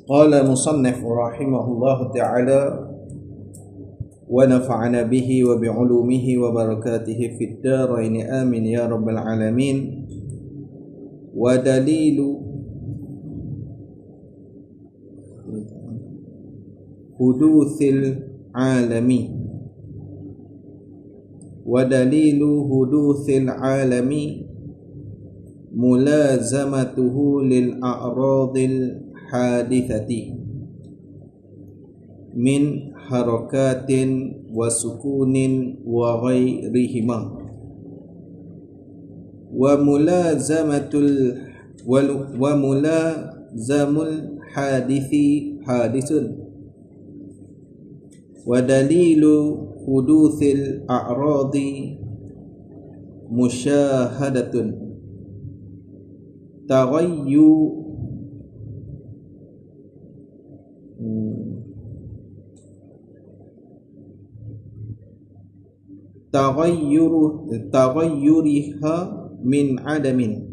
Qala musannif rahimahullahu ta'ala wa nafa'ana bihi wa bi'ulumihi wa barakatihi fid darain amin ya rabbal alamin. Wa dalilu hudutsil alami wa dalilu hudutsil alami mulazamatuhu lil a'radil hadithati min harakatin wa sukunin wa ghairihima wa mulazamul hadithi hadithun wa dalilu hudutsil a'radi musyahadatun taghayyuriha min adamin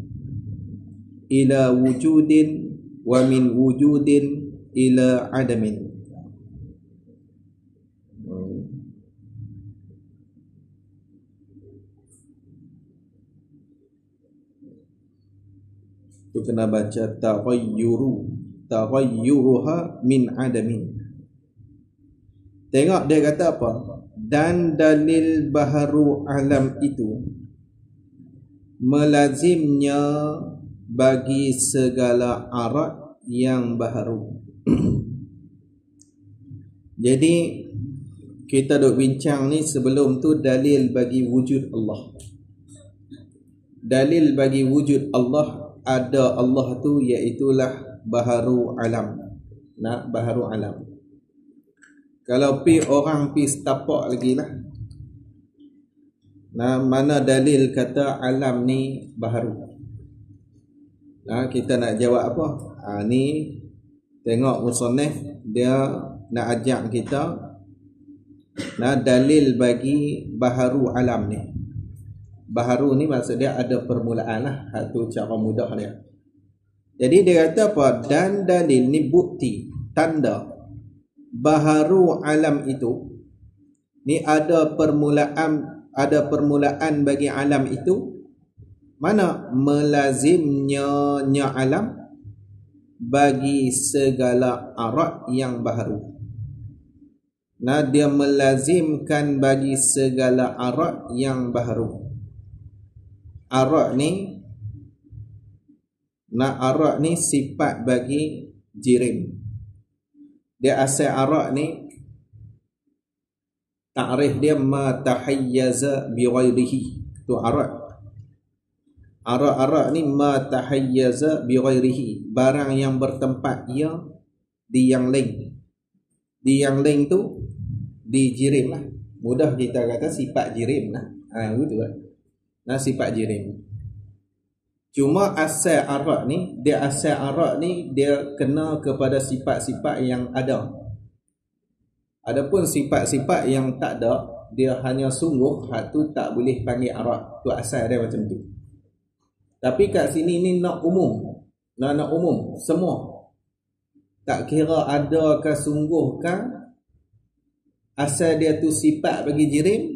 ila wujudin wa min wujudin ila adamin. Itu kena baca taghayyuruha min adamin. Tengok dia kata apa? Dan dalil baharu alam itu melazimnya bagi segala arat yang baharu. Jadi kita duk bincang ni sebelum tu dalil bagi wujud Allah. Dalil bagi wujud Allah, ada Allah tu iaitulah baharu alam. Nah, baharu alam. Kalau orang pi setapak lagi lah. Nah, mana dalil kata alam ni baharu? Nah, kita nak jawab apa? Ni tengok musannif dia nak ajak kita. Nah, dalil bagi baharu alam ni. Baharu ni maksud dia ada permulaan lah. Itu cara mudah dia. Jadi dia kata apa? Dan dalil ni bukti, tanda baharu alam itu ni ada permulaan bagi alam itu. Mana melazimnya alam bagi segala arat yang baharu. Nah, dia melazimkan bagi segala arat yang baharu. Arat ni, nah, arat ni sifat bagi jirim. Dia asal arak ni ta'rif dia ma tahayyaza bi ghairihi. Tu arak. Arak ni ma tahayyaza bi ghairihi, barang yang bertempat ia di yang lain. Di yang lain tu di jirim lah. Mudah kita kata sifat jirim lah. Betul lah. Nah, sifat jirim. Cuma asal arak ni, dia kena kepada sifat-sifat yang ada. Adapun sifat-sifat yang tak ada, dia hanya sungguh, tu tak boleh panggil arak. Tu asal dia macam tu. Tapi kat sini ni nak umum. Nak umum semua. Tak kira ada ke sungguh kan, asal dia tu sifat bagi jirim.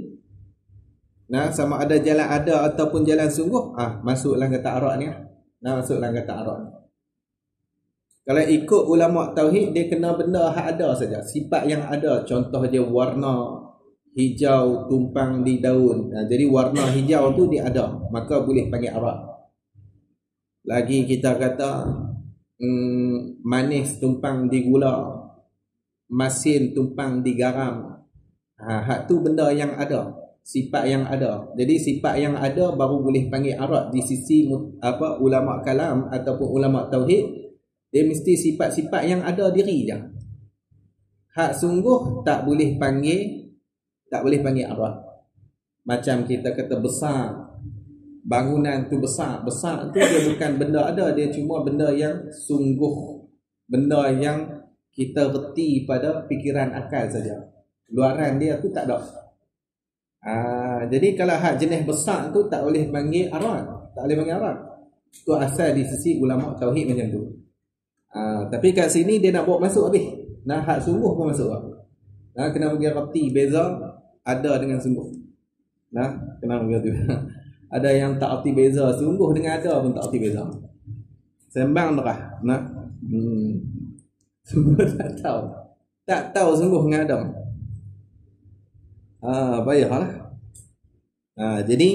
Nah, sama ada jalan ada ataupun jalan sungguh, masuklah kata arak ni. Masuklah kata arak ni. Kalau ikut ulama tauhid, dia kena benda hak ada saja, sifat yang ada. Contoh dia warna hijau tumpang di daun. Jadi warna hijau tu dia ada, maka boleh panggil arak. Lagi kita kata manis tumpang di gula, masin tumpang di garam. Hak tu benda yang ada, sifat yang ada. Jadi sifat yang ada baru boleh panggil arak di sisi ulama kalam ataupun ulama tauhid. Dia mesti sifat-sifat yang ada diri je. Hak sungguh tak boleh panggil arak. Macam kita kata besar, bangunan tu besar tu dia bukan benda ada, dia cuma benda yang sungguh, benda yang kita reti pada fikiran akal saja. Luaran dia tu tak ada. Jadi kalau hak jenis besar tu tak boleh panggil arak, tak boleh panggil arak. Tu asal di sisi ulama tauhid macam tu. Tapi kat sini dia nak bawa masuk habis. Nah, hak sungguh pun masuk. Kena bagi reti beza ada dengan sungguh. Kena begitu. Ada yang tak arti beza sungguh dengan ada pun tak arti beza. Sembang dah. Sungguh tak tahu. Tak tahu sungguh dengan ada. Payahlah. Jadi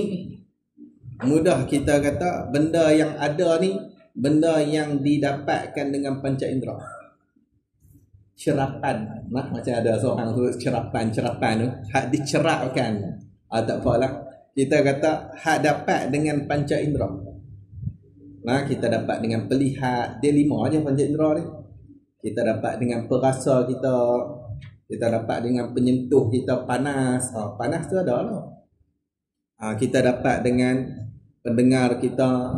mudah kita kata benda yang ada ni benda yang didapatkan dengan panca indera. Cerapan. Macam ada seorang tu cerapan tu hak dicerapkan. Tak apalah. Kita kata hak dapat dengan panca indera. Kita dapat dengan pelihat. Dia 5 aja panca indera ni. Kita dapat dengan perasa kita. Kita dapat dengan penyentuh kita panas. Panas tu ada lah. Kita dapat dengan pendengar kita,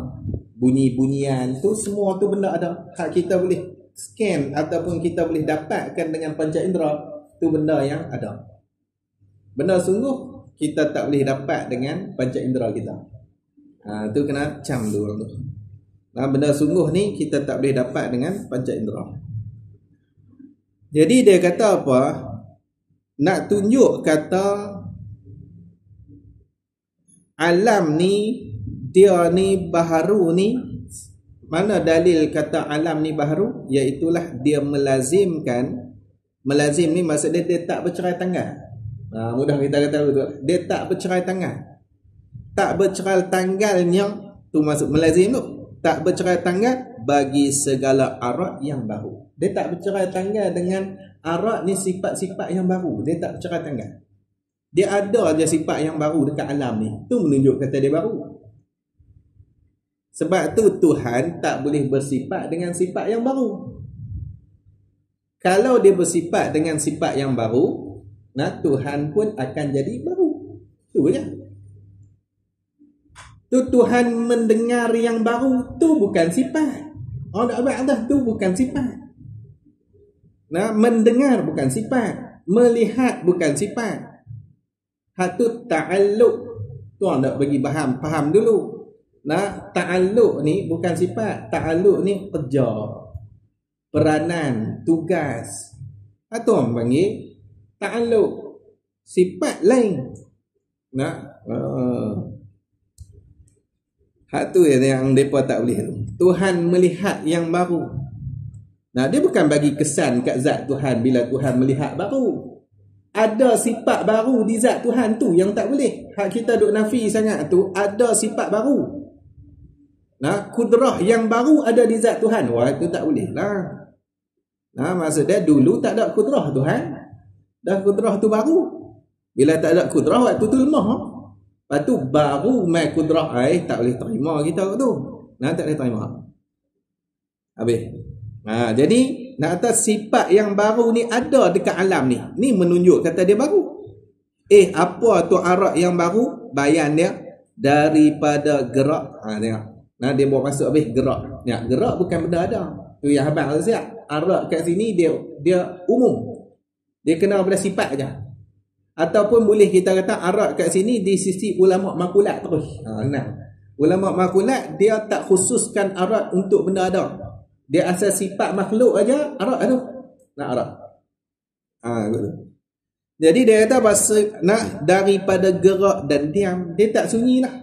bunyi-bunyian tu, semua tu benda ada. Hak kita boleh scan ataupun kita boleh dapatkan dengan panca indera, tu benda yang ada. Benda sungguh kita tak boleh dapat dengan panca indera kita. Tu kena cam dulu tu. Benda sungguh ni kita tak boleh dapat dengan panca indera. Jadi dia kata apa? Nak tunjuk kata alam ni, dia ni baharu ni. Mana dalil kata alam ni baharu? Iaitulah dia melazimkan. Melazim ni maksud dia tak bercerai tanggal. Mudah kita kata betul. Dia tak bercerai tanggal. Tak bercerai tanggalnya tu maksud melazim tu. Tak bercerai tanggal bagi segala arat yang baru. Dia tak bercerai tanggal dengan arat ni sifat-sifat yang baru. Dia tak bercerai tanggal. Dia ada je sifat yang baru dekat alam ni. Tu menunjuk kata dia baru. Sebab tu Tuhan tak boleh bersifat dengan sifat yang baru. Kalau dia bersifat dengan sifat yang baru, Tuhan pun akan jadi baru. Tu je. Tu Tuhan mendengar yang baru, tu bukan sifat. Tak ada, tu bukan sifat. Mendengar bukan sifat. Melihat bukan sifat. Hatu ta'alluq. Tuan nak bagi faham dulu. Ta'alluq ni bukan sifat. Ta'alluq ni kerja, peranan, tugas. Tuan panggil ta'alluq. Sifat lain. Hak tu yang mereka tak boleh. Tuhan melihat yang baru. Dia bukan bagi kesan kat zat Tuhan bila Tuhan melihat baru. Ada sifat baru di zat Tuhan tu yang tak boleh. Hak kita duk nafi sangat tu, ada sifat baru. Kudrah yang baru ada di zat Tuhan. Itu tak boleh lah. Maksud dia dulu tak ada kudrah Tuhan. Dah kudrah tu baru. Bila tak ada kudrah, waktu tu lemah. Lepas tu baru mai kudrah. Tak boleh terima kita tu. Tak boleh terima. Habis. Jadi nak kata sifat yang baru ni ada dekat alam ni. Ni menunjuk kata dia baru. Apa tu arak yang baru? Bayan dia daripada gerak. Tengok. Dia bawa masuk habis gerak. Gerak bukan benda ada. Tu yang abang siap. Arak kat sini dia umum. Dia kena pada sifat aja. Ataupun boleh kita kata arak kat sini di sisi ulama makulat terus. Ulama makulat dia tak khususkan arak untuk benda ada. Dia asal sifat makhluk aja arak tu. Arak. Betul. Jadi dia kata daripada gerak dan diam, dia tak sunyilah.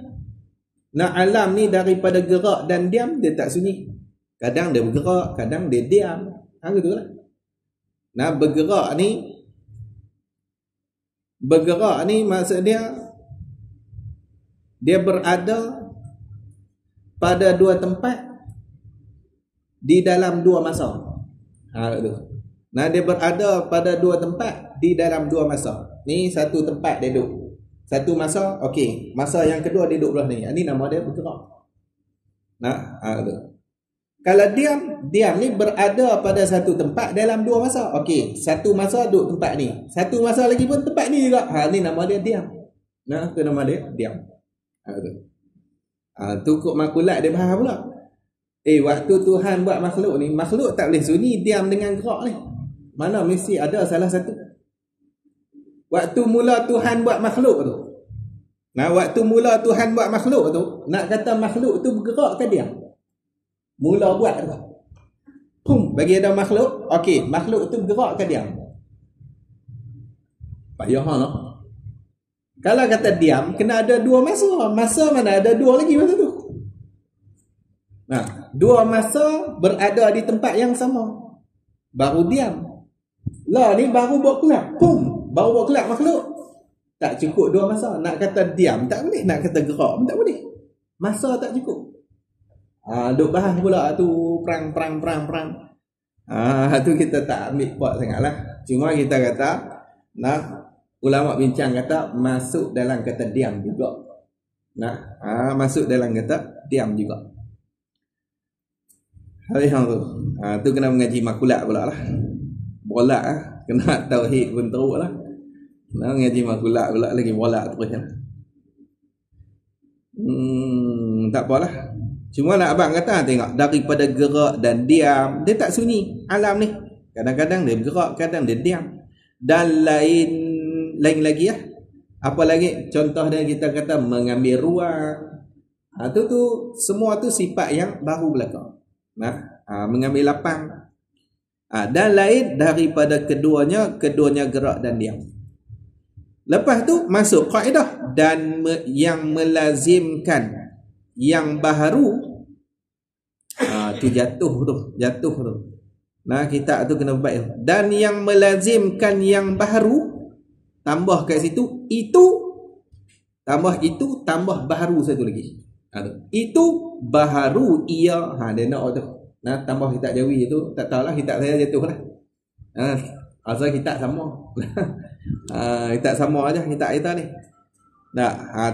Alam ni daripada gerak dan diam, dia tak sunyi. Kadang dia bergerak, kadang dia diam. Gitulah. Bergerak ni maksud dia berada pada dua tempat di dalam dua masa. Dia berada pada dua tempat di dalam dua masa. Ni satu tempat dia duduk. Satu masa, okey. Masa yang kedua dia duduk belah ni. Ini nama dia bergerak. Kalau diam ni berada pada satu tempat dalam dua masa. Okey, satu masa duduk tempat ni. Satu masa lagi pun tempat ni juga. Ni nama dia diam. Itu nama dia diam. Tu kok makulat dia faham pula. Waktu Tuhan buat makhluk ni, makhluk tak boleh sunyi diam dengan gerak ni. Mana mesti ada salah satu. Waktu mula Tuhan buat makhluk tu. Waktu mula Tuhan buat makhluk tu, nak kata makhluk tu bergerak ke diam? Mula buat tu. Pum, bagi ada makhluk, okey, makhluk tu gerak ke diam? Payah lah. Kalau kata diam, kena ada dua masa. Masa mana ada dua lagi masa tu. Nah, dua masa berada di tempat yang sama. Baru diam. Lah ni baru buat kelak. Pum, baru buat kelak makhluk. Tak cukup dua masa. Nak kata diam tak boleh, nak kata gerak pun tak boleh. Masa tak cukup. Duk bahas pula tu perang. Tu kita tak ambil kuat sangatlah. Cuma kita kata nak ulama bincang kata masuk dalam kata diam juga. Masuk dalam kata diam juga. Yang tu. Tu kena mengaji makulat pula lah. Bolak lah. Kena tauhid pun teruk lah. Kena mengaji makulat pula lagi bolak terus lah. Tak apalah. Cuma nak abang kata tengok daripada gerak dan diam, dia tak sunyi alam ni. Kadang-kadang dia bergerak, kadang dia diam. Dan lain lagi lah. Apa lagi? Contoh dia kita kata mengambil ruang. Tu semua tu sifat yang baru belakang. Mengambil lapang. Dan lain daripada keduanya gerak dan diam. Lepas tu masuk kaedah dan yang melazimkan yang baharu. Tu jatuh tu. Kita tu kena baik. Dan yang melazimkan yang baharu, tambah kat situ itu, tambah baharu satu lagi. Itu baharu ia. Dia nak tu. Tambah kitab Jawi tu, tak tahulah kitab saya jatuh lah. Asal kitab sama. Kitab sama aja kitab kita ni.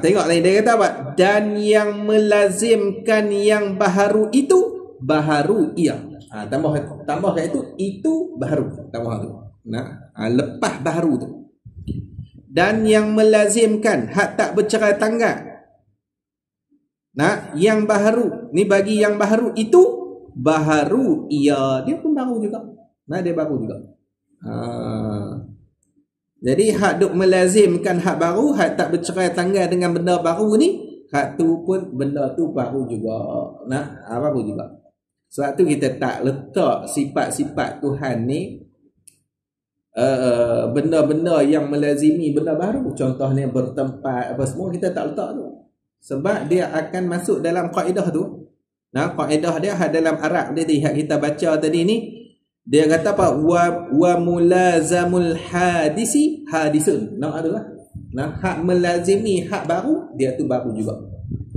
Tengok lain dia kata apa? Dan yang melazimkan yang baharu itu baharu ia. Tambah kat itu baharu. Tambah tu. Lepas baharu tu. Dan yang melazimkan hak tak bercerai tangga. Yang baharu ni bagi yang baharu itu baharu ia. Dia pun baru juga. Dia baru juga. Jadi hak duk melazimkan hak baru, hak tak bercerai tangga dengan benda baru ni, hak tu pun benda tu baru juga. Baru juga. Sebab tu kita tak letak sifat-sifat Tuhan ni benda-benda yang melazimi benda baru. Contohnya bertempat apa semua kita tak letak tu. Sebab dia akan masuk dalam kaedah tu. Kaedah dia dalam Arab dia hak kita baca tadi ni. Dia kata apa? Wa mulazamul hadisi hadisun. Adalah. Hak melazimi hak baru, dia tu baru juga.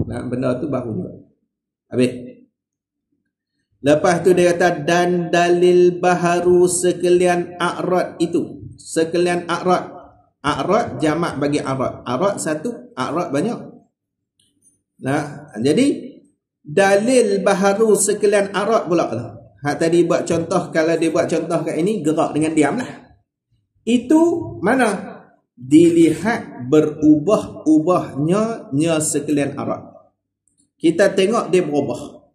Benda tu baru juga. Habis. Lepas tu dia kata dan dalil baharu sekalian a'rad itu. Sekalian a'rad. A'rad jamak bagi a'rad. A'rad satu, a'rad banyak. Jadi dalil baharu sekalian a'rad pula lah. Hak tadi buat contoh, kalau dia buat contoh kat ini, gerak dengan diam lah. Itu mana? Dilihat berubah-ubahnya sekalian arad. Kita tengok dia berubah.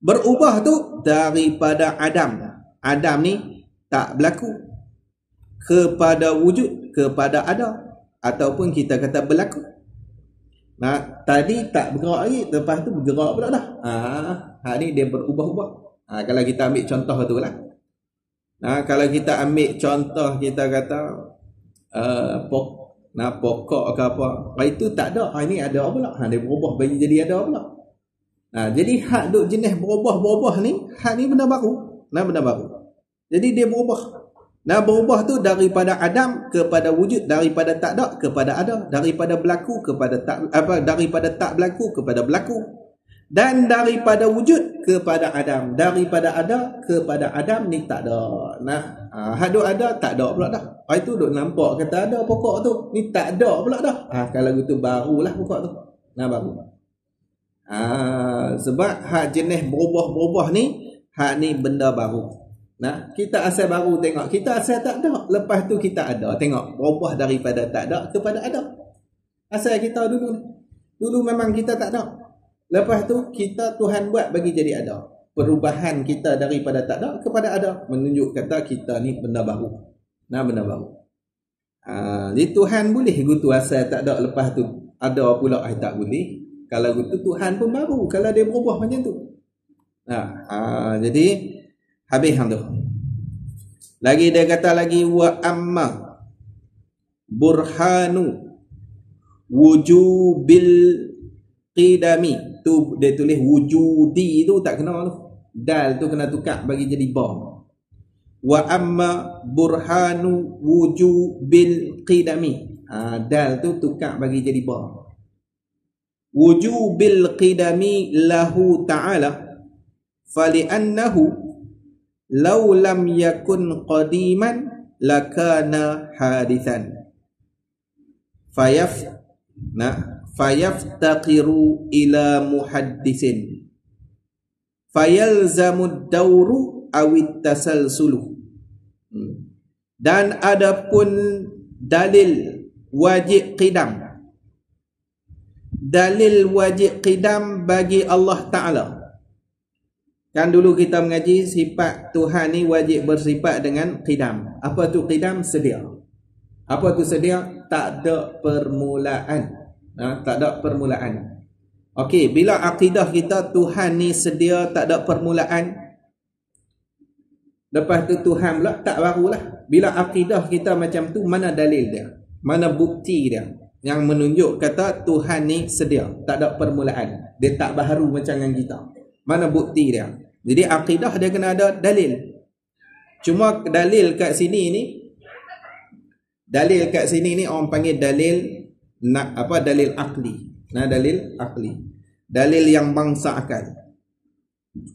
Berubah tu daripada Adam. Adam ni tak berlaku. Kepada wujud, kepada ada. Ataupun kita kata berlaku. Tadi tak bergerak lagi, lepas tu bergerak pula dah. Hak ni dia berubah-ubah. Kalau kita ambil contoh tu lah. Kalau kita ambil contoh kita kata pokok ke apa, itu tak ada. Ini ada pula. Dia berubah bagi jadi ada pula. Jadi hak duk jenis berubah-berubah ni, hak ni benda baru. Benda baru. Jadi dia berubah. Berubah tu daripada Adam kepada wujud, daripada tak ada kepada ada, daripada berlaku kepada tak daripada tak berlaku kepada berlaku. Dan daripada wujud kepada Adam, daripada ada kepada Adam ni tak ada. Haduk ada tak ada pula dah. Itu duk nampak kata ada pokok tu, ni tak ada pula dah. Kalau gitu barulah pokok tu. Baru. Sebab hak jenis berubah-berubah ni, hak ni benda baru. Kita asal baru tengok, kita asal tak ada, lepas tu kita ada. Tengok berubah daripada tak ada kepada ada. Asal kita dulu memang kita tak ada. Lepas tu kita Tuhan buat bagi jadi ada. Perubahan kita daripada tak ada kepada ada, menunjuk kata kita ni benda baru. Benda baru. Jadi Tuhan boleh gutu asal tak ada, lepas tu ada pula tak boleh. Kalau gutu Tuhan pun baru kalau dia berubah macam tu. Jadi Habis hang tu. Lagi dia kata lagi wa amma burhanu wujubil qidami. Tu dia tulis wujudi tu tak kena tu. Dal tu kena tukar bagi jadi ba. Wa amma burhanu wujubil qidami. Dal tu tukar bagi jadi ba. Wujubil qidami lahu ta'ala fali'annahu law lam yakun qadiman lakana hadithan fayaftaqiru ila muhaddisin fayalzamu dawru awit tasalsulu. Dan adapun dalil wajib qidam, dalil wajib qidam bagi Allah Ta'ala. Kan dulu kita mengaji sifat Tuhan ni wajib bersifat dengan qidam. Apa tu qidam? Sedia. Apa tu sedia? Tak ada permulaan. Tak ada permulaan. Okey, bila akidah kita Tuhan ni sedia, tak ada permulaan, lepas tu Tuhan pula tak barulah. Bila akidah kita macam tu, mana dalil dia? Mana bukti dia yang menunjuk kata Tuhan ni sedia, tak ada permulaan, dia tak baharu macam dengan kita? Mana bukti dia? Jadi akidah dia kena ada dalil. Cuma dalil kat sini ni orang panggil dalil dalil akli. Dalil akli, dalil yang bangsa akal.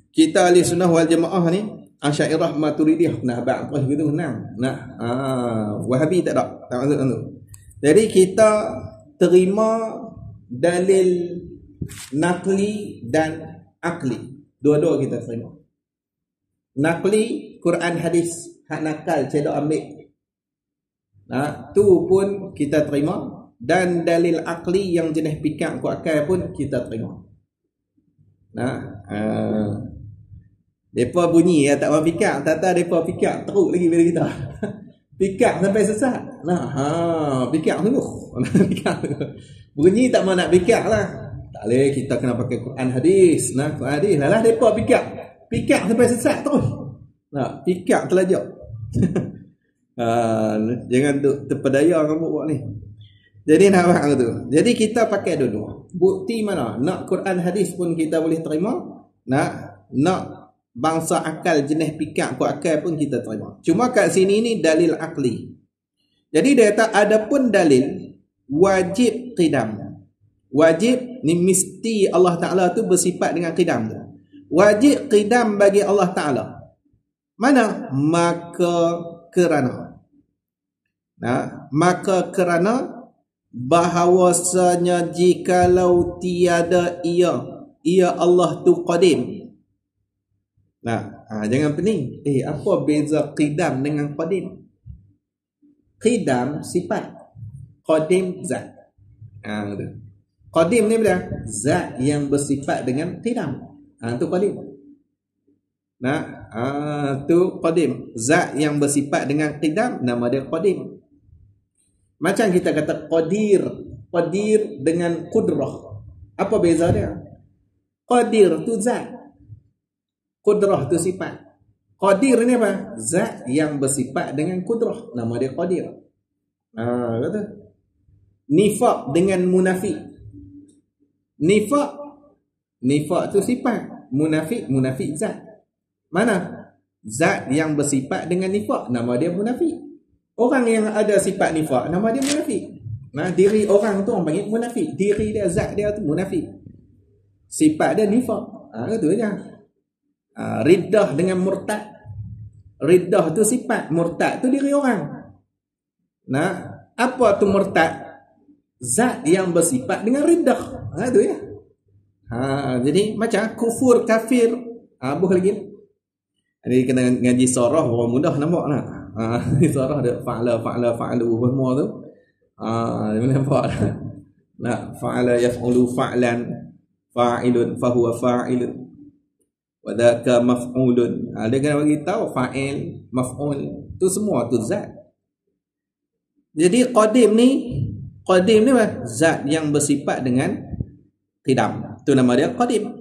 Kita ahli sunnah wal jamaah ni Asy'ariyah Maturidiyah bab apa gitu Wahabi tak ada, tak masuk tu. Jadi kita terima dalil nakli dan akli. Dua-dua kita terima. Nakli, Quran hadis, hak nakal cedok ambil. Tu pun kita terima. Dan dalil akli yang jenis pikir ku akal pun kita terima. Depa bunyi tak mau fikir, tata depa fikir teruk lagi pada kita. Fikir sampai sesat. Fikir sungguh. Bunyi tak mau nak fikir lah. Tak boleh, kita kena pakai Quran hadis. Quran hadis. Lah depa fikir. Fikir sampai sesat terus. Fikir terlajak. Jangan terpedaya kamu buat ni. Jadi nak faham tu. Jadi kita pakai dulu. Bukti mana? Nak Quran hadis pun kita boleh terima. Nak bangsa akal jenis fikir ku akal pun kita terima. Cuma kat sini ni dalil akli. Jadi dia kata adapun dalil wajib qidam. Wajib ni mesti Allah Ta'ala tu bersifat dengan qidam tu. Wajib qidam bagi Allah Ta'ala. Mana? Maka kerana bahawasanya jikalau tiada ia Allah tu qadim. Jangan pening. Apa beza qidam dengan qadim? Qidam sifat, qadim zat. Qadim ni bila? Zat yang bersifat dengan qidam. Tu qadim. Tu qadim. Zat yang bersifat dengan qidam, nama dia qadim. Macam kita kata qadir. Qadir dengan qudrah. Apa beza dia? Qadir tu zat, qudrah tu sifat. Qadir ni apa? Zat yang bersifat dengan qudrah, nama dia qadir. Kata nifaq dengan munafik. Nifaq tu sifat, munafik zat. Mana? Zat yang bersifat dengan nifaq, nama dia munafik. Orang yang ada sifat nifaq, nama dia munafik. Diri orang tu orang panggil munafik. Diri dia, zat dia tu munafik. Sifat dia nifaq. Itu aja. Riddah dengan murtad. Riddah tu sifat, murtad tu diri orang. Apa tu murtad? Zat yang bersifat dengan riddah. Itu ya. Jadi macam kufur, kafir. Buh lagi. Ini kena ngaji surah baru mudah nampak nak. Surah dia fa'alu semua tu. Dia nampak dah. Fa'ala yaf'ulu fa'lan fa'ilun fahuwa fa'ilun wa dhaka maf'ulun. Dia kena bagi tahu fa'il, maf'ul tu semua tu zat. Jadi qadim ni apa? Zat yang bersifat dengan qidam. Tu nama dia qadim.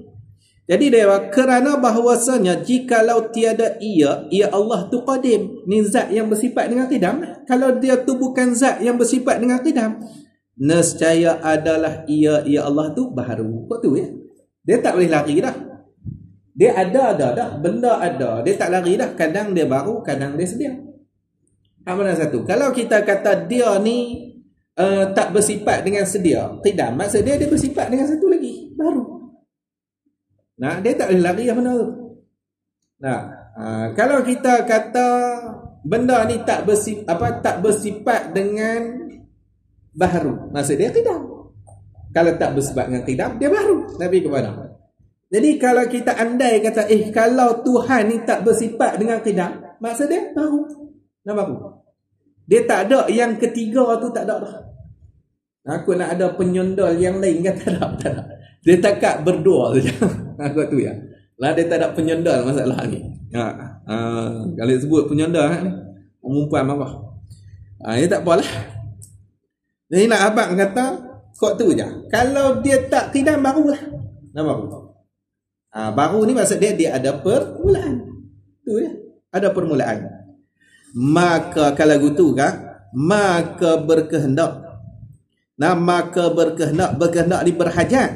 Jadi dia kerana bahawasanya jikalau tiada ia Allah tu qadim, ni zat yang bersifat dengan qidam. Kalau dia tu bukan zat yang bersifat dengan qidam, nescaya adalah ia Allah tu baharu. Kok tu ya? Dia tak boleh lari dah. Dia ada dah, benda ada, dia tak lari dah. Kadang dia baru, kadang dia sedia. Mana satu? Kalau kita kata dia ni tak bersifat dengan sedia, qidam, maksud dia bersifat dengan satu lagi, baru. Nah, dia tak boleh lari yang mana tu. Nah, kalau kita kata benda ni tak bersifat dengan baharu, maksud dia qidam. Kalau tak bersifat dengan qidam, dia baru. Nabi kepada. Jadi kalau kita andai kata kalau Tuhan ni tak bersifat dengan qidam, maksud dia baru. Nah, baru. Dia tak ada yang ketiga tu, tak ada dah. Aku nak ada penyondol yang lain kan, tak ada. Dia takat berdua saja. Aku tu ya. Lah dia tak ada penyondol masalah ni. Kalau sebut penyondol ni, perempuan apa? Ini tak apalah. Jadi nak abang kata kok tu je. Kalau dia tak qidam, barulah. Nah, baru. Baru ni maksud dia ada permulaan. Tu ya. Ada permulaan. Maka kalau gitu kan, maka berkehendak. Nah, maka berkehendak ni berhajat.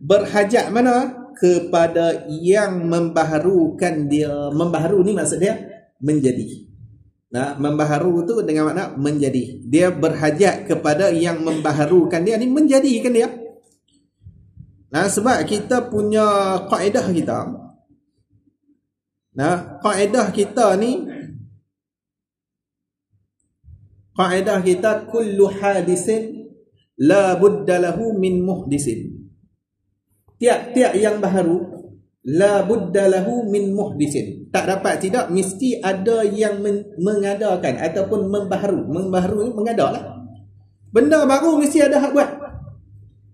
Berhajat mana? Kepada yang membaharukan dia. Membaharu ni maksud dia menjadi. Nah, membaharu tu dengan makna menjadi. Dia berhajat kepada yang membaharukan dia ni, menjadikan dia. Nah, sebab kita punya kaedah kita. Nah, kaedah kita kullu hadisin la budda lahu min muhdisin. Tiap-tiap yang baharu la budda lahu min muhdisin. Tak dapat tidak mesti ada yang mengadakan ataupun membaharu. Membaharu ni mengadalah. Benda baru mesti ada hak buat.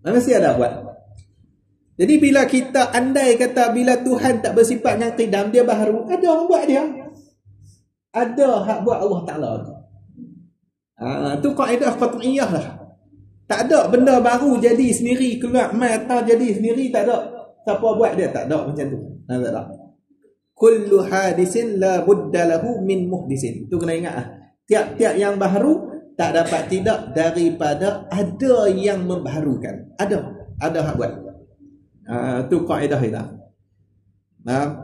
Mesti ada hak buat. Jadi bila kita andai kata bila Tuhan tak bersifat dengan qidam, dia baharu, ada orang buat dia. Ada hak buat Allah Ta'ala. Tu kaedah qat'iyah lah. Tak ada benda baru jadi sendiri, keluar mata jadi sendiri, tak ada. Siapa buat dia? Tak ada macam tu. Tak ada. Kullu hadisin la budda lahu min muhdisin. Tu kena ingat. Tiap-tiap yang baharu tak dapat tidak daripada ada yang membaharukan. Ada hak buat. Tu kaedah kita.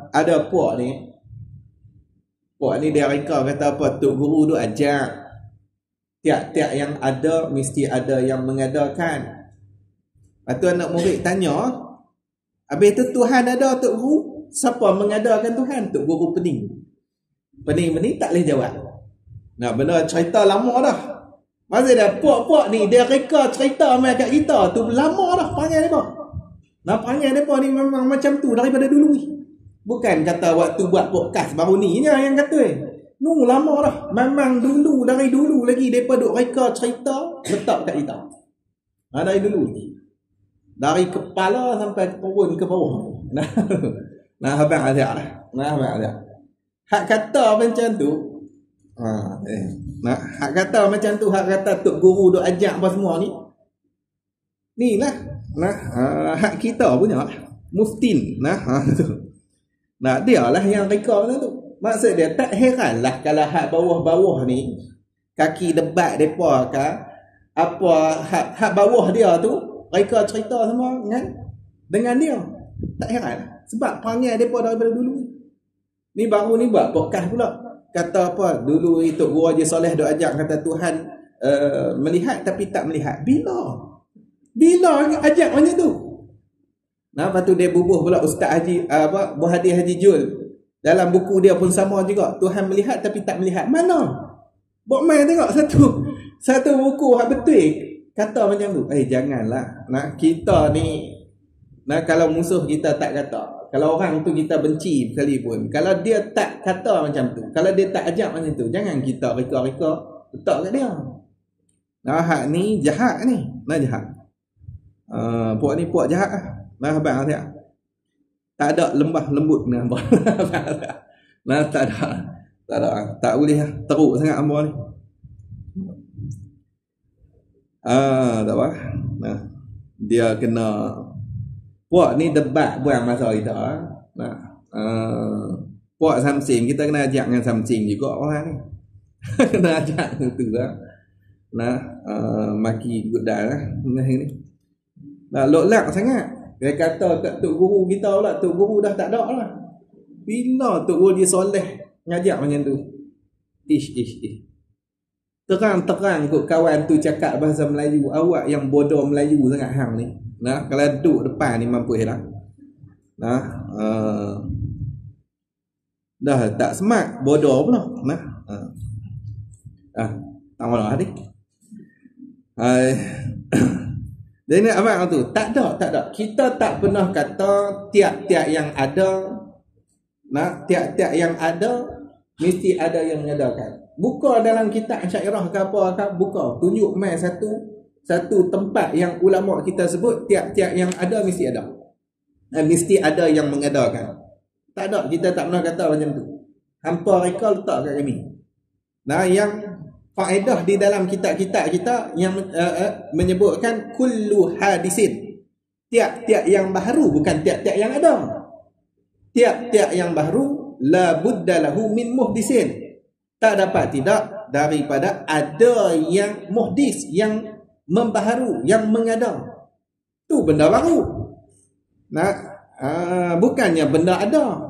Ada puak ni dia reka kata apa? Tok Guru tu ajar. Tiap-tiap yang ada mesti ada yang mengadakan. Lepas tu anak murid tanya, habis tu Tuhan ada, Tok Guru, siapa mengadakan Tuhan? Tok Guru pening tak boleh jawab. Nah, benda cerita lama dah. Maksud dia puak-puak ni dia reka cerita mai kat kita tu lama dah panggil depa. Nah, panggil depa ni memang macam tu daripada dulu ni. Bukan kata waktu buat podcast baru ni yang kata lama dah. Memang dulu, dari dulu lagi mereka duk reka cerita letak kat kita. Dari dulu lagi. Dari kepala sampai turun ke bawah. Nah, abang ada. Hak kata macam tu. Hak kata macam tu, hak kata Tok Guru duk ajak apa semua ni. Ni lah. Hak kita punya. Muftin. Dia lah yang reka macam tu. Maksud dia tak heranlah kalau hak bawah-bawah ni kaki debat depa ke apa hak bawah dia tu mereka cerita semua dengan dia. Tak heran sebab panggil depa daripada dulu. Ni baru ni buat podcast pula. Kata apa? Dulu itu Guru Haji Soleh duk ajak kata Tuhan melihat tapi tak melihat. Bila ajak macam tu? Nah, lepas tu dia bubuh pula Ustaz Haji Buhadi Haji Jul. Dalam buku dia pun sama juga. Tuhan melihat tapi tak melihat. Mana? Buat main tengok satu buku hak betul. Kata macam tu. Janganlah. Kita ni kalau musuh kita tak kata. Kalau orang tu kita benci sekalipun. Kalau dia tak kata macam tu. Kalau dia tak ajak macam tu. Jangan kita reka-reka letak kat dia. Hak ni jahat ni. Jahat. Puak ni puak jahat lah. Abang siap. Tak ada lembah lembut dengan hamba. Tak ada. Tak boleh teruk sangat hamba ni. Tak apa. Dia kena Puak ni debat buang masa kita. Nah, puak Samsing kita kena ajak dengan Samsing juga orang ni. Kena ajak tu lah. Nah, maki godal lah ni. Nah, lok-lak sangat. Dia kata kat tok guru kita pula, tok guru dah tak ada lah. Bila tok guru dia soleh ngajak macam tu. Ish. Terang-terang kot kawan tu cakap bahasa Melayu, awak yang bodoh Melayu sangat hang ni. Nah, kalau duduk depan ni mampu lah. Nah, dah tak smart, bodoh pula. Nah. Tak mahu lah ni. Jadi abang tu, tak ada. Kita tak pernah kata tiap-tiap yang ada, nah, tiap-tiap yang ada mesti ada yang mengadakan. Buka dalam kitab Syairah ke apa ke, buka, tunjuk mai satu tempat yang ulama kita sebut tiap-tiap yang ada mesti ada. Mesti ada yang mengadakan. Tak ada, kita tak pernah kata macam tu. Hampa reka letak kat kami. Nah, yang faedah di dalam kitab-kitab kita yang menyebutkan kullu hadisin. Tiap-tiap yang baru, bukan tiap-tiap yang ada. Tiap-tiap yang baru la budda lahu min muhdisin. Tak dapat tidak daripada ada yang muhdis, yang membaharu, yang mengada. Tu benda baru. Nah, bukannya benda ada.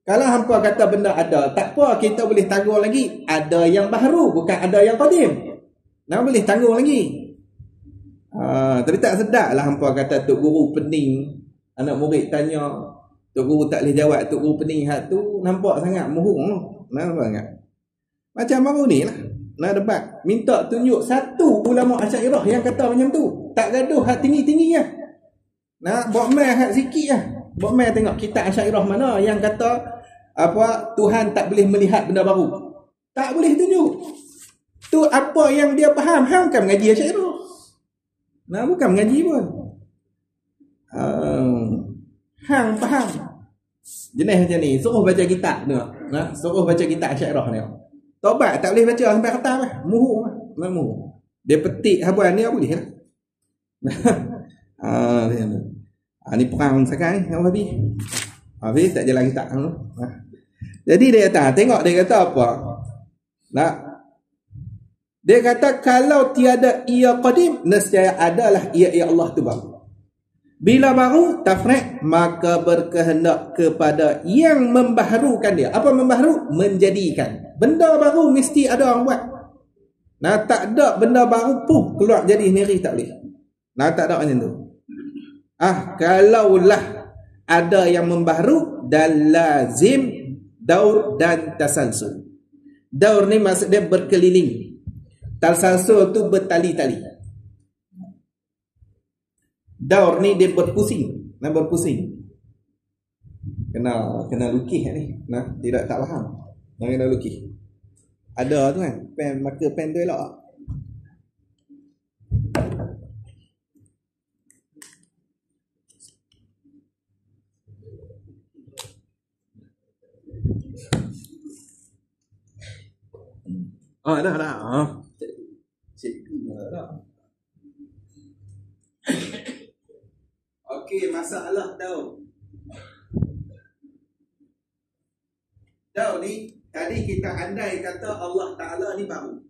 Kalau hampa kata benda ada, tak apa, kita boleh tanggung lagi. Ada yang baharu, bukan ada yang qadim. Nah, boleh tanggung lagi. Tapi tak sedap lah hampa kata tok guru pening. Anak murid tanya, tok guru tak boleh jawab, tok guru pening hak tu, nampak sangat muhung. Nampak sangat. Macam baru ni lah. Nah, debat. Minta tunjuk satu ulama Asy'ariyah yang kata macam tu. Tak gaduh hak tinggi-tinggi lah. Nah, buat mai hak sikit lah. Buat mai tengok kitab Asy'ariyah mana yang kata apa Tuhan tak boleh melihat benda baru. Tak boleh tunjuk. Tu apa yang dia faham. Hang bukan mengaji Asy'ariyah. Nah, bukan mengaji pun. Hang faham. Jenis macam ni. Suruh baca kitab tengok. Nah, suruh baca kitab Asy'ariyah ni. Tobat tak boleh baca sampai khatam lah. Muhur lah. Muhur. Dia petik habuan ni boleh lah. Ni perang sekarang ni. Habis tak jalan kitab. Jadi dia kata, tengok dia kata apa. Nah, dia kata kalau tiada ia qadim, nescaya adalah ia Allah tu baru. Bila baru tafriq, maka berkehendak kepada yang membaharukan dia. Apa membaharu? Menjadikan. Benda baru mesti ada orang buat. Nah, tak ada benda baru pun keluar jadi sendiri, tak boleh. Nah, tak ada macam tu. Kalaulah ada yang membaharu, dan lazim daur dan tasalsul. Daur ni maksud dia berkeliling. Tasalsul tu bertali-tali. Daur ni dia berpusing. Nah, berpusing. Kena lukis ni. Nah, tidak tak faham. Nah, kena lukis. Ada tu kan, pen, marker pen tu elok. Dah. Cikgu dah. Okey, masalah daur. Daur ni tadi kita andai kata Allah Ta'ala ni baru.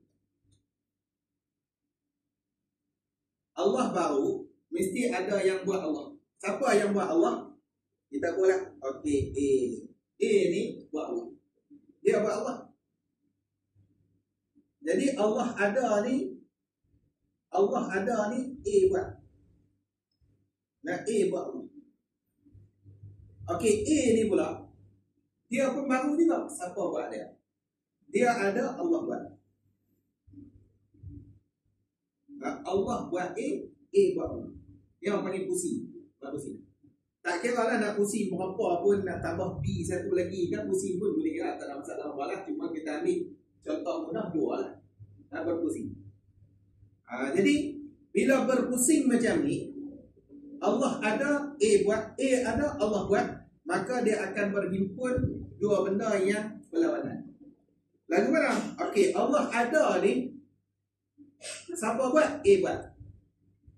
Allah baru, mesti ada yang buat Allah. Siapa yang buat Allah? Kita boleh. Okey, A ni buat Allah. Dia buat Allah. Jadi Allah ada ni, A buat. Nah, A buat Allah. Okey, A ni pula, dia pun baru juga. Siapa buat dia? Dia ada, Allah buat. Allah buat A buat Allah. Yang paling pusing. Tak kira lah nak pusing berapa pun, nak tambah B satu lagi kan, pusing pun boleh lah. Tak ada masalah balas. Cuma kita ambil contoh mudah, dua lah. Tak berpusing. Jadi bila berpusing macam ni, Allah ada, A buat, A ada, Allah buat, maka dia akan berhimpun dua benda yang berlawanan. Lagu mana? Okey, Allah ada ni, siapa buat? A buat.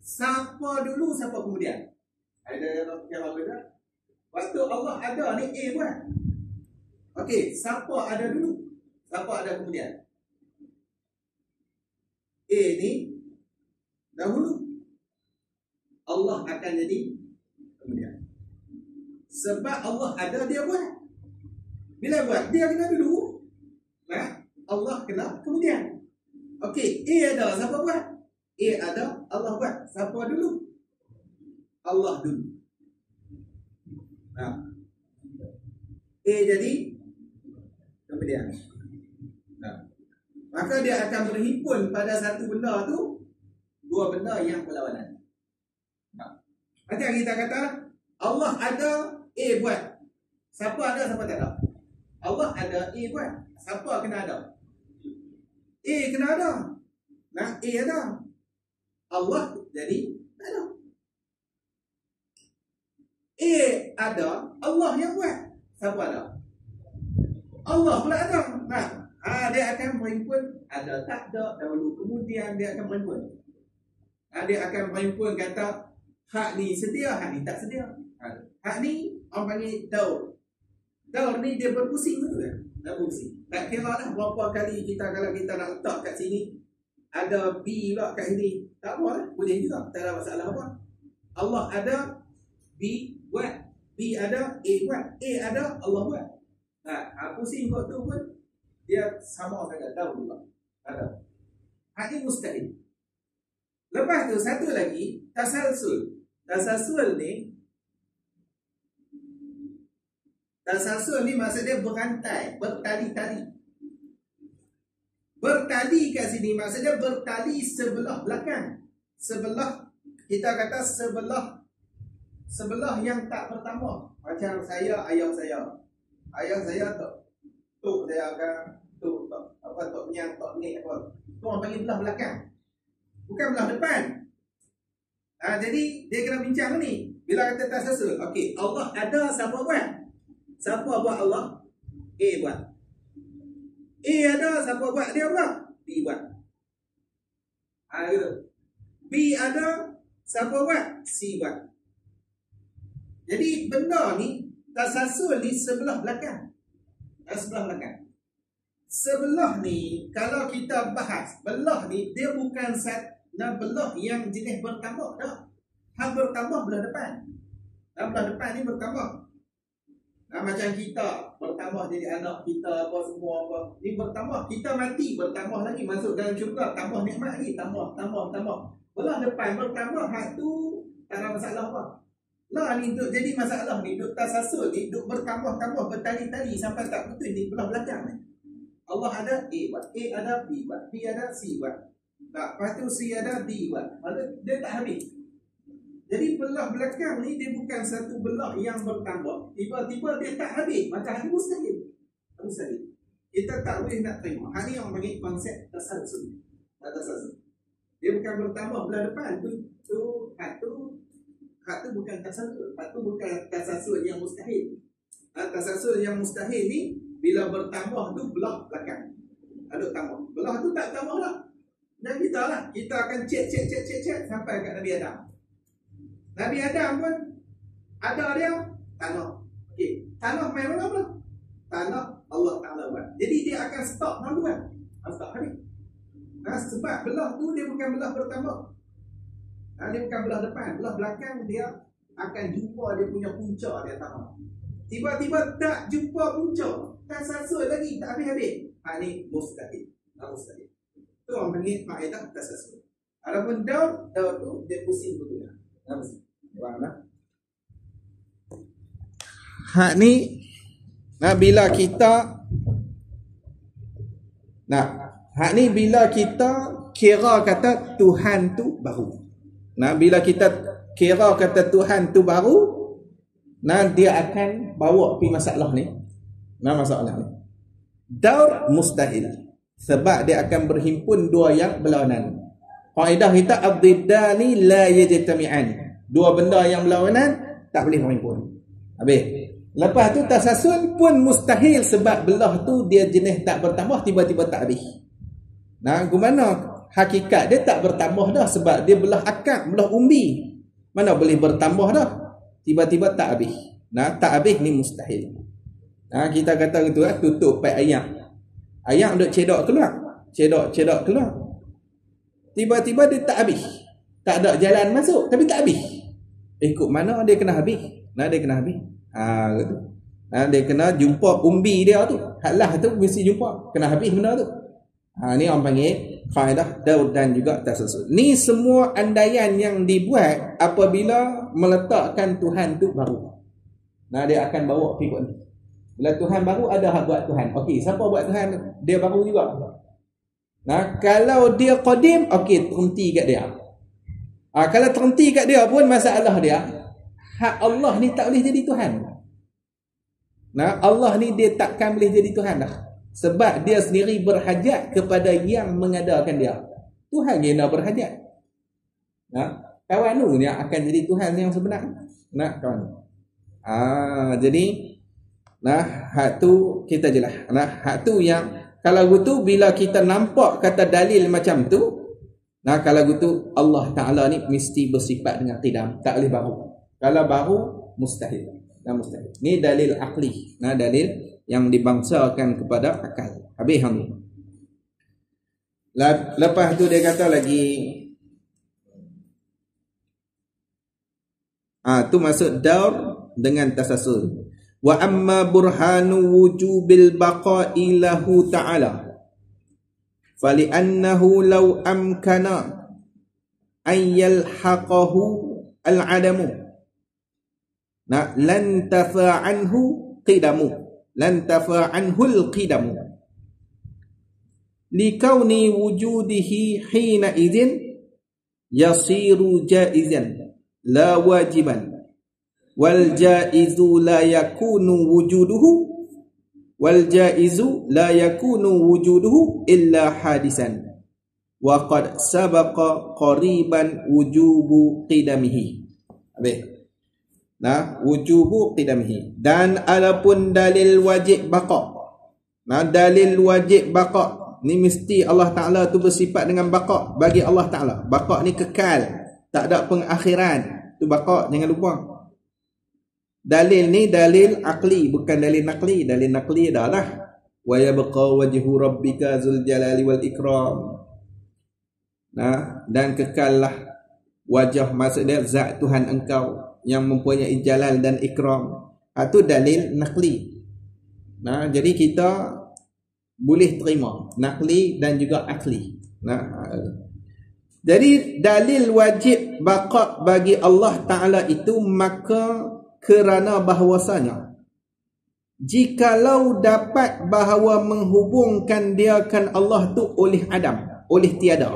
Siapa dulu, siapa kemudian? Ada yang kira benda. Waktu Allah ada ni A buat. Okey, siapa ada dulu? Siapa ada kemudian? A ni dahulu. Allah akan jadi kemudian. Sebab Allah ada, dia buat. Bila buat, dia kena dulu. Nah, Allah kena kemudian. Okey, A ada, siapa buat? A ada, Allah buat. Siapa dulu? Allah dulu. Nah, A jadi kemudian. Nah, maka dia akan berhimpun pada satu benda tu, dua benda yang berlawanan. Nah, macam kita kata Allah ada, A buat. Siapa ada, siapa tak ada? Allah ada, A buat. Siapa kena ada? A kena ada. Nah, A ada. Allah jadi tak ada. A ada, Allah yang buat. Siapa ada? Allah pula ada. Nah, dia akan berhimpun. Ada tak ada, dahulu kemudian dia akan berhimpun. Dia akan berhimpun kata hak ni sedia, hak ni tak sedia. Hak ni orang panggil daur. Daur ni dia berpusing betul kan? Dah berpusing. Tak kira lah berapa kali kita, kalau kita nak letak kat sini ada B pula kat sini, tak apa lah, boleh juga, tak ada masalah apa. Allah ada, B buat. B ada, A buat. A ada, Allah buat. Pusing kot tu pun dia sama saja, daur juga. Ada. Hak ni mustahil. Lepas tu satu lagi, tasalsul. Tasalsul ni maksudnya berantai, bertali-tali. Bertali kat sini maksudnya bertali sebelah belakang. Sebelah, kita kata sebelah yang tak bertambah. Macam saya, ayah saya. Ayah saya tok dia akan tok nyang, tok ni apa. Tu orang panggil belah belakang. Bukan belah depan. Jadi dia kena bincang ni. Bila kata tasalsul, okey, Allah ada, siapa buat? Siapa buat Allah? A buat. A ada, siapa buat? Dia buat. B buat. Gitu. B ada, siapa buat? C buat. Jadi benda ni, tasalsul ni sebelah belakang. Sebelah belakang. Sebelah ni, kalau kita bahas, belah ni, dia bukan belah yang jenis bertambah dah. Hak bertambah belah depan. Belah depan ni bertambah. Macam kita bertambah jadi anak kita apa semua apa. Ni bertambah, kita mati bertambah lagi, masuk dalam syurga, tambah nikmat lagi, tambah. Belah depan bertambah, hak tu tak ada masalah apa. Lah ni duk jadi masalah ni, duk tasasul ni, duk bertambah-tambah, bertali-tali sampai tak betul ni belah belakang ni. Allah ada, A buat. A ada, B buat. B ada, C buat. Lepas tu C ada, D buat. Dia tak habis. Jadi belah belakang ni dia bukan satu belah yang bertambah. Tiba-tiba dia tak habis. Macam hari mustahil. Mustahil. Kita tak boleh nak terima. Hal ni yang panggil konsep tasalsul. Dia bukan bertambah belah depan. Hak tu bukan tasalsul. Hak tu bukan tasalsul yang mustahil. Tasalsul yang mustahil ni bila bertambah tu belah belakang. Ada tambah. Belah tu tak tambah lah. Dan kita lah. Kita akan cek sampai kat Nabi Adam. Nabi Adam pun ada dia tanah. Okey, tanah main mana pula? Tanah Allah Taala buat. Jadi dia akan stop duluan. Stop habis. Sebab belah tu dia bukan belah bertambah. Dia bukan belah depan, belah belakang dia akan jumpa dia punya punca dia tanah. Tiba-tiba tak jumpa punca, tak sasul lagi, tak habis-habis. Ni mustahil. Mustahil. Tu orang panggil faedah tasasul. Adapun daur tu dia pusing betul. Hak ni bila kita hak ni bila kita kira kata Tuhan tu baru. Bila kita kira kata Tuhan tu baru, dia akan bawa pi masalah ni. Masalah ni. Daur mustahil. Sebab dia akan berhimpun dua yang berlawanan. Kaedah kita ad-diddani la yajtami'an. Dua benda yang berlawanan tak boleh berhimpun. Habis. Lepas tu tasasul pun mustahil sebab belah tu dia jenis tak bertambah, tiba-tiba tak habis. Gimana hakikat dia tak bertambah dah sebab dia belah akak, belah umbi. Mana boleh bertambah dah? tiba-tiba tak habis. Nah, tak habis ni mustahil. Nah, kita kata gitu lah, tutup pai ayam. Ayam duk cedok keluar. Cedok keluar. Tiba-tiba dia tak habis. Tak ada jalan masuk, tapi tak habis. Ikut mana dia kena habis? Nah, dia kena habis. Gitu. Nah, dia kena jumpa umbi dia tu. Halah tu mesti jumpa. Kena habis benda tu. Ni orang panggil kaedah daur dan juga tasalsul. Ni semua andaian yang dibuat apabila meletakkan Tuhan tu baru. Nah, dia akan bawa ikut ni. Bila Tuhan baru, ada hak buat Tuhan. Okey, siapa buat Tuhan? Dia baru juga. Nah, kalau dia qadim, okey, terhenti kat dia. Kalau terhenti kat dia pun masalah dia, hak Allah ni tak boleh jadi Tuhan. Nah, Allah ni dia takkan boleh jadi Tuhan dah. Sebab dia sendiri berhajat kepada yang mengadakan dia. Tuhan yang nak berhajat. Nah, kawan tu yang akan jadi Tuhan yang sebenar. Nah, kawan. Jadi nah, hak tu kita jelas. Nah, hak tu yang kalau gitu bila kita nampak kata dalil macam tu, nah kalau gitu Allah Taala ni mesti bersifat dengan qidam, tak boleh baru. Kalau baru mustahil. Nah, mustahil. Ni dalil akli. Nah, dalil yang dibangsakan kepada akal. Habis hang ni. Lepas tu dia kata lagi tu maksud daur dengan tasasul. Wa amma burhanu wujubil baqa'i lahu ta'ala fali'annahu law amkana an yalhaqahu al-'adamu lan tafa'anhu qidamu lan tafa'anhu al-qidamu likauni wujudihi hina idzin yasiru jaizan la wajiban wal jaizu la yakunu wujuduhu illa hadisan wa qad sabaqa qariban wujubu qidamihi. Habis. Nah, wujubu qidamihi. Dan adapun dalil wajib baqa. Nah, dalil wajib baqa ni mesti Allah Taala tu bersifat dengan baqa bagi Allah Taala. Baqa ni kekal, tak ada pengakhiran. Tu baqa, jangan lupa. Dalil ni dalil akli, bukan dalil nakli. Dalil nakli adalah wa yabqa wajhu rabbika zul jalali wal ikram. Nah, dan kekallah wajah, maksudnya zat Tuhan engkau yang mempunyai jalal dan ikram. Itu dalil nakli. Nah, jadi kita boleh terima nakli dan juga akli. Nah, jadi dalil wajib baqa bagi Allah Ta'ala itu maka kerana bahawasanya jikalau dapat bahawa menghubungkan diakan Allah tu oleh adam, oleh tiada.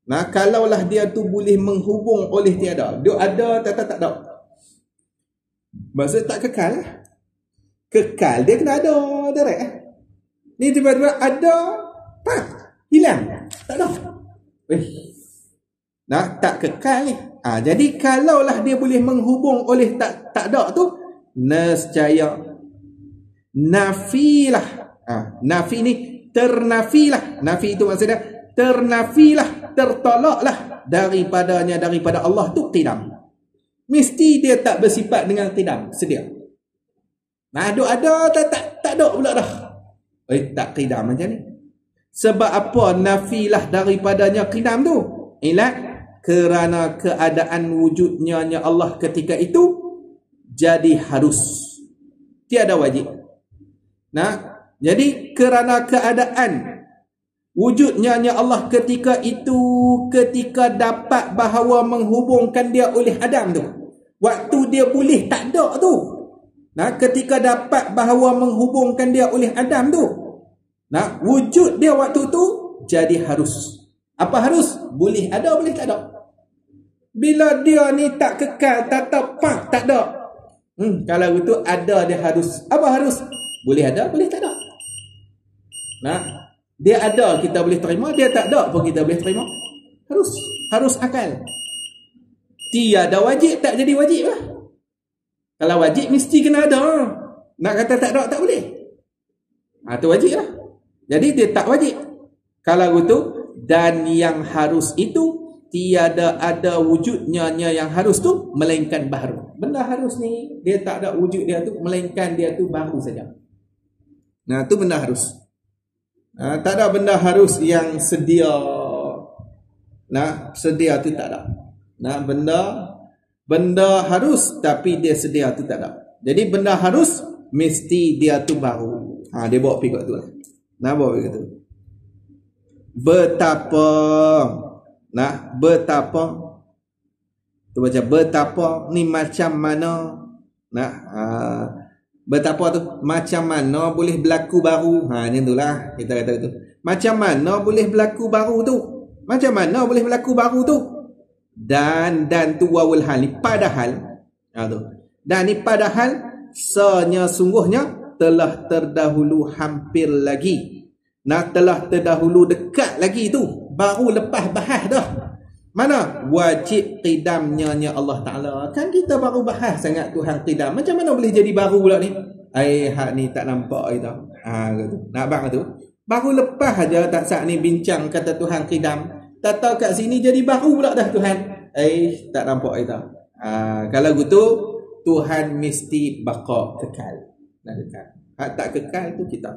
Nah, kalaulah dia tu boleh menghubung oleh tiada, dia ada tak ada. Maksud tak kekal. Kekal dia kena ada direct. Ni tiba-tiba ada, hilang, tak ada. Nah, tak kekal ni. Jadi kalaulah dia boleh menghubung oleh tak ada tu, nescaya nafilah. Nafi ni ternafilah. Nafi itu maksudnya ternafilah, tertolaklah daripada Allah tu qidam. Mesti dia tak bersifat dengan qidam sedia. Nah, ada tak ada pula dah. Tak qidam macam ni. Sebab apa nafilah daripadanya qidam tu? Ilat kerana keadaan wujudnya Allah ketika itu jadi harus, tiada wajib. Nah, jadi kerana keadaan wujudnya Allah ketika itu, ketika dapat bahawa menghubungkan dia oleh Adam tu, waktu dia boleh tak ada tu. Nah, ketika dapat bahawa menghubungkan dia oleh Adam tu, nah, wujud dia waktu tu jadi harus. Apa harus? Boleh ada, boleh tak ada. Bila dia ni tak kekal, tak tepat, tak ada. Kalau itu ada dia harus. Apa harus? Boleh ada, boleh tak ada. Nah, dia ada kita boleh terima, dia tak ada pun kita boleh terima. Harus akal. Tiada wajib, tak jadi wajib lah. Kalau wajib mesti kena ada. Nak kata tak ada, tak boleh. Tu wajib lah. Jadi dia tak wajib. Kalau itu, dan yang harus itu tiada ada wujudnya yang harus tu melainkan baru. Benda harus ni dia tak ada wujud dia tu melainkan dia tu baru saja. Nah, tu benda harus. Tak ada benda harus yang sedia. Nah, sedia tu tak ada. Nah, benda harus tapi dia sedia tu tak ada. Jadi benda harus mesti dia tu baru. Dia bawa pergi kat tu lah. Nah, bawa pergi kat tu. Betapa tu baca betapa ni macam mana. Betapa tu macam mana boleh berlaku baru. Ni itulah kita kata tu. Macam mana boleh berlaku baru tu? Macam mana boleh berlaku baru tu? Dan tu wawul hal ni padahal tu. Dan ni padahal sesungguhnya telah terdahulu hampir lagi. Telah terdahulu dekat lagi tu. Baru lepas bahas dah. Mana? Wajib qidamnya Allah Ta'ala. Kan kita baru bahas sangat Tuhan qidam. Macam mana boleh jadi baru pula ni? Hak ni tak nampak kita. Gitu. Nak bang tu? Baru lepas aja tak saat ni bincang kata Tuhan qidam. Tak tahu kat sini jadi baru pula dah Tuhan. Tak nampak kita. Kalau gitu, Tuhan mesti baqa kekal. Hak tak kekal tu kita.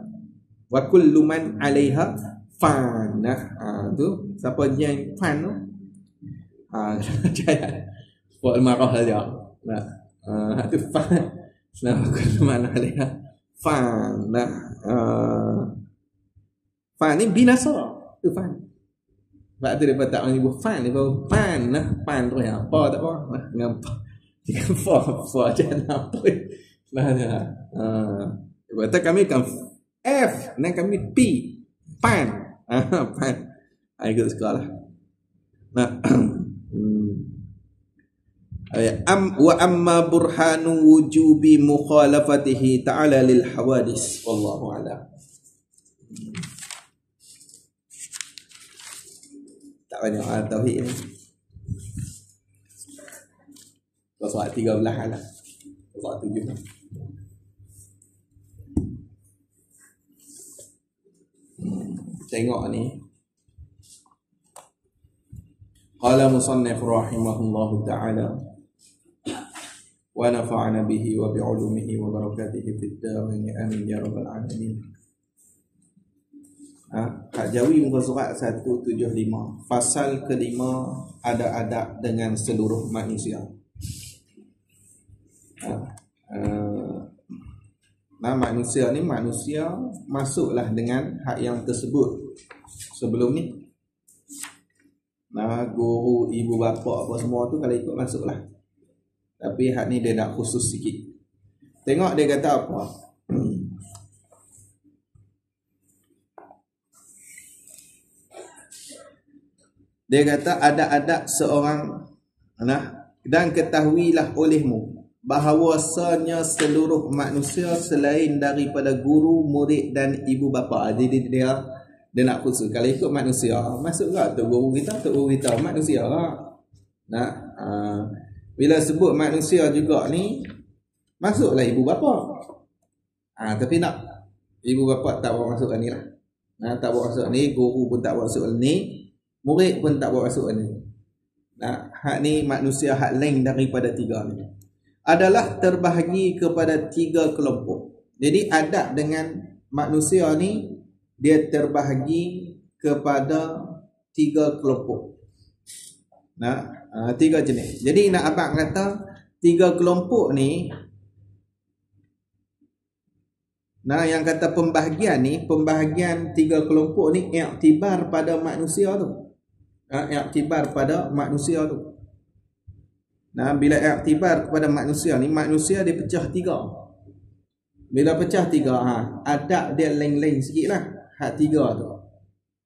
Wa kullu man 'alaiha fan. Tu siapa yang fan tu? Buat marah saja. Tu fan. Wa kullu man 'alaiha fan. Fan ni binasa. Tu fan. Sebab tu dia tak menyebut fan, dia baru fan. Fan tu yang apa tak apa. Ngapa? Jangan fa jangan apa. Kata kami kan F, dan kami P, pan. Pan. Ikut sekolah. Wa amma burhanu wujubi mukhalafatihi ta'ala lil hawadis. Wallahu a'lam. Tak banyak tauhid ni. Pasal 13 lah. Pasal 7. Tengok ni. Qala musannif rahimahullahu ta'ala wa nafa'ana bihi wa bi'ulumihi wa barakatihi fid dharain amin ya rabbal alamin. Hak Jawi muka surat 175. Fasal kelima, ada adab dengan seluruh manusia. Manusia ni masuklah dengan hak yang tersebut sebelum ni. Guru, ibu bapa apa semua tu kalau ikut masuklah. Tapi hak ni dia nak khusus sikit. Tengok dia kata apa. Dia kata ada adab seorang dan ketahuilah olehmu bahawasanya seluruh manusia selain daripada guru, murid dan ibu bapa. Jadi dia nak khusus. Kalau ikut manusia, masuk tak tu guru kita, manusia lah. Bila sebut manusia juga ni, masuklah ibu bapa. Tapi nak ibu bapa tak bawa masuk ni lah. Tak bawa masuk ni, guru pun tak bawa masuk ni, murid pun tak bawa masuk ni. Hak ni manusia hak lain daripada tiga ni adalah terbahagi kepada tiga kelompok. Jadi adab dengan manusia ni dia terbahagi kepada tiga kelompok. Tiga jenis. Jadi nak abang kata tiga kelompok ni, yang kata pembahagian tiga kelompok ni iktibar pada manusia tu. Iktibar pada manusia tu. Bila iktibar kepada manusia ni, manusia dia pecah tiga. Bila pecah tiga, adab dia lain-lain sikit lah. Hak tiga tu.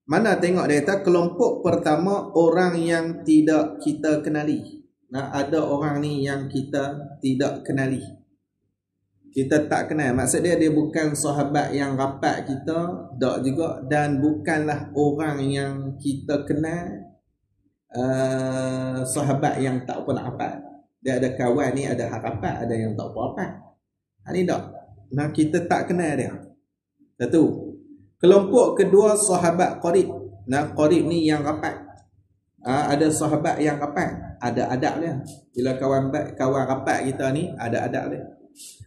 Mana tengok dia kata kelompok pertama orang yang tidak kita kenali. Ada orang ni yang kita tidak kenali. Kita tak kenal. Maksud dia bukan sahabat yang rapat kita, tak juga, dan bukanlah orang yang kita kenal. Sahabat yang tak pernah rapat. Dia ada kawan ni, ada harapat, ada yang tak pernah rapat. Ini tak. Kita tak kenal dia. Satu. Kelompok kedua sahabat qarib. Qarib ni yang rapat. Ada sahabat yang rapat, ada adab dia. Bila kawan rapat kita ni ada adab dia.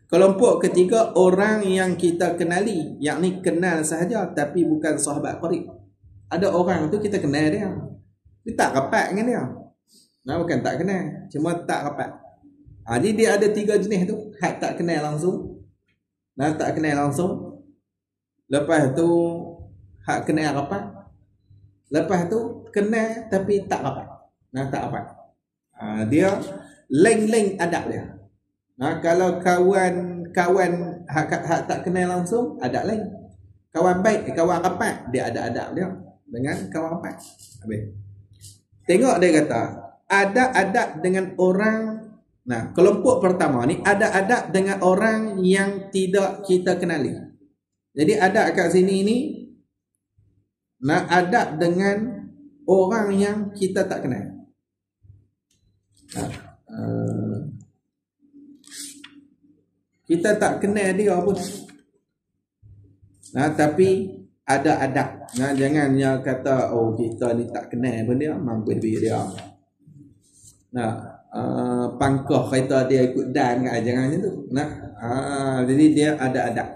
Kelompok ketiga, orang yang kita kenali, yakni kenal sahaja tapi bukan sahabat qarib. Ada orang tu kita kenal dia, kita tak rapat dengan dia. Bukan tak kenal, cuma tak rapat. Jadi dia ada 3 jenis tu. Hak tak kenal langsung, tak kenal langsung. Lepas tu hak kenal rapat. Lepas tu kenal tapi tak rapat. Tak rapat. Dia leng-leng adab dia. Kalau kawan hak tak kenal langsung, adab lain. Kawan baik, kawan rapat, dia ada adab dia dengan kawan rapat. Habis. Tengok dia kata, ada adab dengan orang. Kelompok pertama ni ada adab dengan orang yang tidak kita kenali. Jadi adab kat sini ni adab dengan orang yang kita tak kenal. Kita tak kenal dia pun. Tapi ada adab. Jangan yang kata kita ni tak kenal pun dia, mampus dia. Pangkah kereta dia ikut dan, jangan macam tu. Jadi dia ada adab.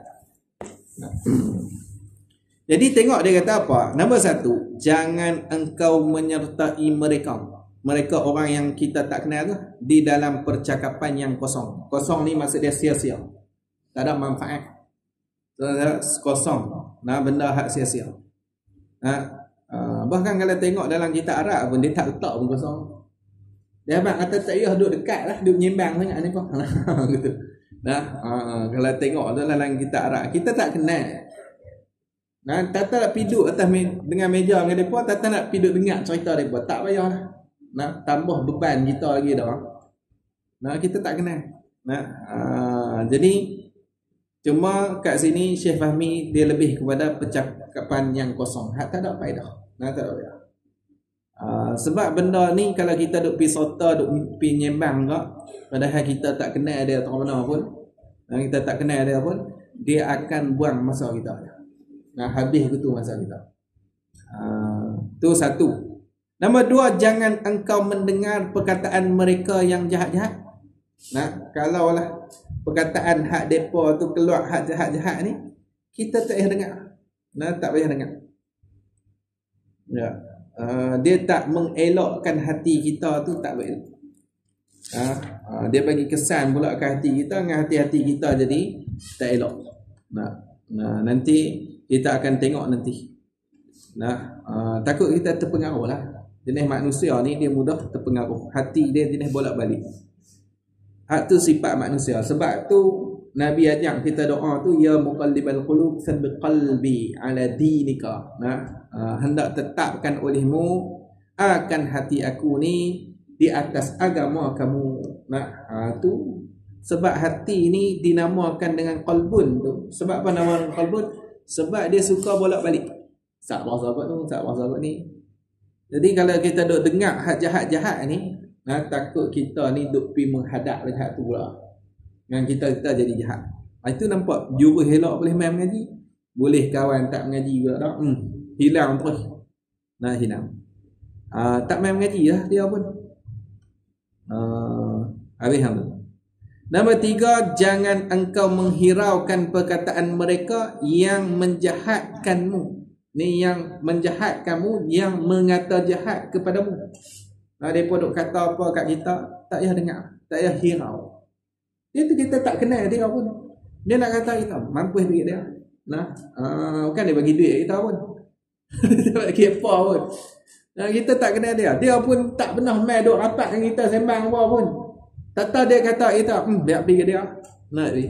Jadi tengok dia kata apa? Nombor 1, jangan engkau menyertai mereka orang yang kita tak kenal tu di dalam percakapan yang kosong. Kosong ni maksud dia sia-sia, tak ada manfaat. Kosong, benda hak sia-sia. Bahkan kalau tengok dalam kitab Arab pun dia tak letak pun kosong. Dia kata tak payah duduk dekat lah, duduk menyembang sangat ni kau. Gitu. Kalau tengok dalam kitab Arab, kita tak kenal. Tak nak piduk atas dengan meja dengan mereka, tak nak piduk dengar cerita mereka, tak payahlah. Tambah beban kita lagi dah. Kita tak kenal. Jadi cuma kat sini Syekh Fahmi dia lebih kepada percakapan yang kosong, tak ada faedah. Tak ada faedah. Sebab benda ni kalau kita duk pi sota, duk pi nyembang ke, padahal kita tak kenal dia tak mana pun, kita tak kenal dia pun, dia akan buang masa kita. Habis gitu masa kita. Tu 1. Nombor 2, jangan engkau mendengar perkataan mereka yang jahat-jahat. Kalau lah perkataan hak depa tu keluar hak jahat-jahat ni, kita tak payah dengar. Tak payah dengar. Dia tak mengelokkan hati kita tu, tak baik. Dia bagi kesan pula ke hati kita, dengan hati-hati kita jadi tak elok. Nanti kita akan tengok nanti. Takut kita terpengaruh lah. Jenis manusia ni dia mudah terpengaruh. Hati dia jenis bolak-balik. Hak tu sifat manusia. Sebab tu Nabi ajak kita doa tu, ya muqallibal qulub tsabbit qalbi ala dinika. Hendak tetapkan olehmu akan hati aku ni di atas agama kamu. Tu sebab hati ni dinamakan dengan qalbun tu. Sebab apa nama qalbun? Sebab dia suka bolak-balik. Sak sahabat tu, sak sahabat ni. Jadi kalau kita duk dengar hak jahat-jahat ni, takut kita ni duk pi menghadap dengan hak tu pula. Dengan kita jadi jahat. Itu nampak jurus elok boleh main mengaji. Boleh kawan tak mengaji pula dah. Hilang terus. Hilang. Tak main mengaji lah dia pun. Habis hamil. Nombor 3, jangan engkau menghiraukan perkataan mereka yang menjahatkanmu. Ni yang menjahat kamu, yang mengata jahat kepadamu. Mereka duk kata apa kat kita, tak payah dengar, tak payah hirau. Itu kita tak kenal dia pun. Dia nak kata kita, mampus duit dia. Bukan dia bagi duit kita pun. Dia tak bagi apa pun. Kita tak kenal dia. Dia pun tak pernah main duk rapat dengan kita sembang apa pun. Tata dia kata kita, biar pergi dia. Nak pergi.